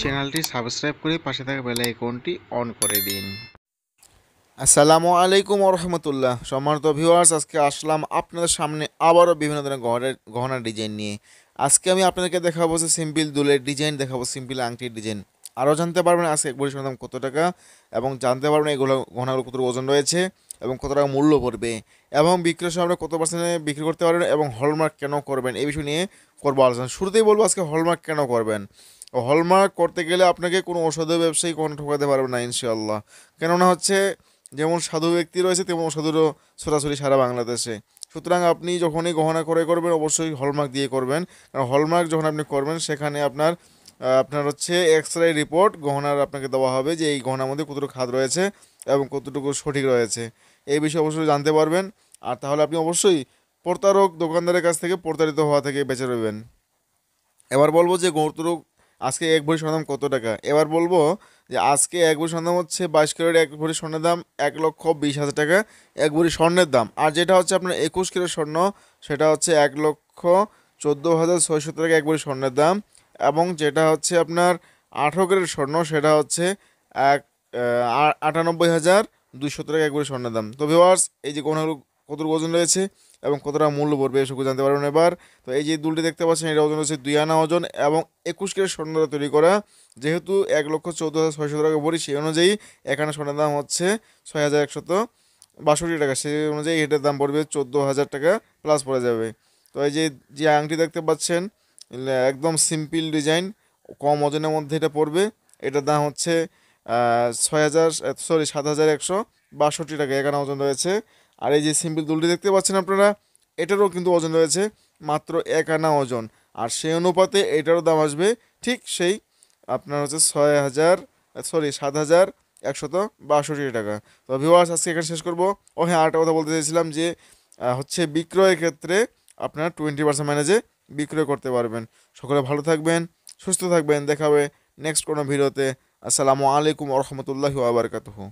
চ্যানেলটি সাবস্ক্রাইব করে পাশে থাকা বেল আইকনটি অন করে দিন। আসসালামু আলাইকুম রহমতুল্লাহ। সম্মানিত ভিউয়ার্স, আজকে আসলাম আপনাদের সামনে আবারও বিভিন্ন ধরনের গহনার ডিজাইন নিয়ে। আজকে আমি আপনাদেরকে দেখাবো যে সিম্পল দুলের ডিজাইন, দেখাবো সিম্পল আংটির ডিজাইন। আরও জানতে পারবেন আজকে এক ভরি সোনার দাম কত টাকা, এবং জানতে পারবেন এগুলো গহনাগুলো কত ওজন রয়েছে এবং কত টাকা মূল্য পড়বে, এবং বিক্রয় সময় কত পার্সেন্টে বিক্রি করতে পারবেন এবং হলমার্ক কেন করবেন এই বিষয় নিয়ে করবো আলোচনা। শুরুতেই বলবো আজকে হলমার্ক কেন করবেন। হলমার্ক করতে গেলে আপনাকে কোনো ওষুধের ব্যবসায়ী কোনো ঠকাতে পারবে না ইনশাআল্লাহ। কেননা হচ্ছে যেমন সাধু ব্যক্তি রয়েছে তেমন সাধুরও ছড়াছড়ি সারা বাংলাদেশে। সুতরাং আপনি যখনই গহনা ক্রয় করবেন অবশ্যই হলমার্ক দিয়ে করবেন, কারণ হলমার্ক যখন আপনি করবেন সেখানে আপনার হচ্ছে এক্স রে রিপোর্ট গহনার আপনাকে দেওয়া হবে যে এই গহনার মধ্যে কতটুকু খাদ রয়েছে এবং কতটুকু সঠিক রয়েছে, এই বিষয়ে অবশ্যই জানতে পারবেন। আর তাহলে আপনি অবশ্যই প্রতারক দোকানদারের কাছ থেকে প্রতারিত হওয়া থেকে বেঁচে রইবেন। এবার বলবো যে গৌরতরক আজকে এক ভরি সোনার দাম কত টাকা। এবার বলবো যে আজকে এক ভরি সোনার দাম হচ্ছে 22 ক্যারেট এক ভরি স্বর্ণের দাম 1,20,000 টাকা এক ভরি স্বর্ণের দাম। আর যেটা হচ্ছে আপনার 21 ক্যারেট স্বর্ণ সেটা হচ্ছে 1,14,600 টাকা এক ভরি স্বর্ণের দাম। এবং যেটা হচ্ছে আপনার 18 ক্যারেট স্বর্ণ সেটা হচ্ছে এক 98,200 টাকা এক ভরি স্বর্ণের দাম। তো ভিউয়ার্স, এই যে গহনাগুলো কতটুকু ওজন রয়েছে এবং কতটা মূল্য পড়বে এসবও জানতে পারবেন এবার। তো এই যে দুলটি দেখতে পাচ্ছেন এটা ওজন হচ্ছে 2 আনা ওজন এবং 21 ক্যারেট স্বর্ণ দ্বারা তৈরি করা। যেহেতু 1,14,600 টাকা ভরি, সেই অনুযায়ী এখানে স্বর্ণের দাম হচ্ছে 6,162 টাকা। সেই অনুযায়ী এটার দাম পড়বে 14,000 টাকা প্লাস পড়ে যাবে। তো এই যে যে আংটি দেখতে পাচ্ছেন একদম সিম্পল ডিজাইন, কম ওজনের মধ্যে এটা পড়বে। এটার দাম হচ্ছে 7,162 টাকা এখানে ওজন রয়েছে। আর এই যে সিম্পল দুলটি দেখতে পাচ্ছেন আপনারা, এটারও কিন্তু ওজন রয়েছে মাত্র 1 আনা ওজন। আর সেই অনুপাতে এটারও দাম আসবে ঠিক সেই আপনার হচ্ছে 7,162 টাকা। তো ভিউয়ার্স, আজকে এখানে শেষ করবো। ও হ্যাঁ, আরেকটা কথা বলতে চাইছিলাম যে হচ্ছে বিক্রয়ের ক্ষেত্রে আপনার 20% ম্যানেজে বিক্রয় করতে পারবেন। সকলে ভালো থাকবেন, সুস্থ থাকবেন, দেখা হবে নেক্সট কোনো ভিডিওতে। আসসালামু আলাইকুম রহমতুল্লাহি ওয়া বারাকাতুহু।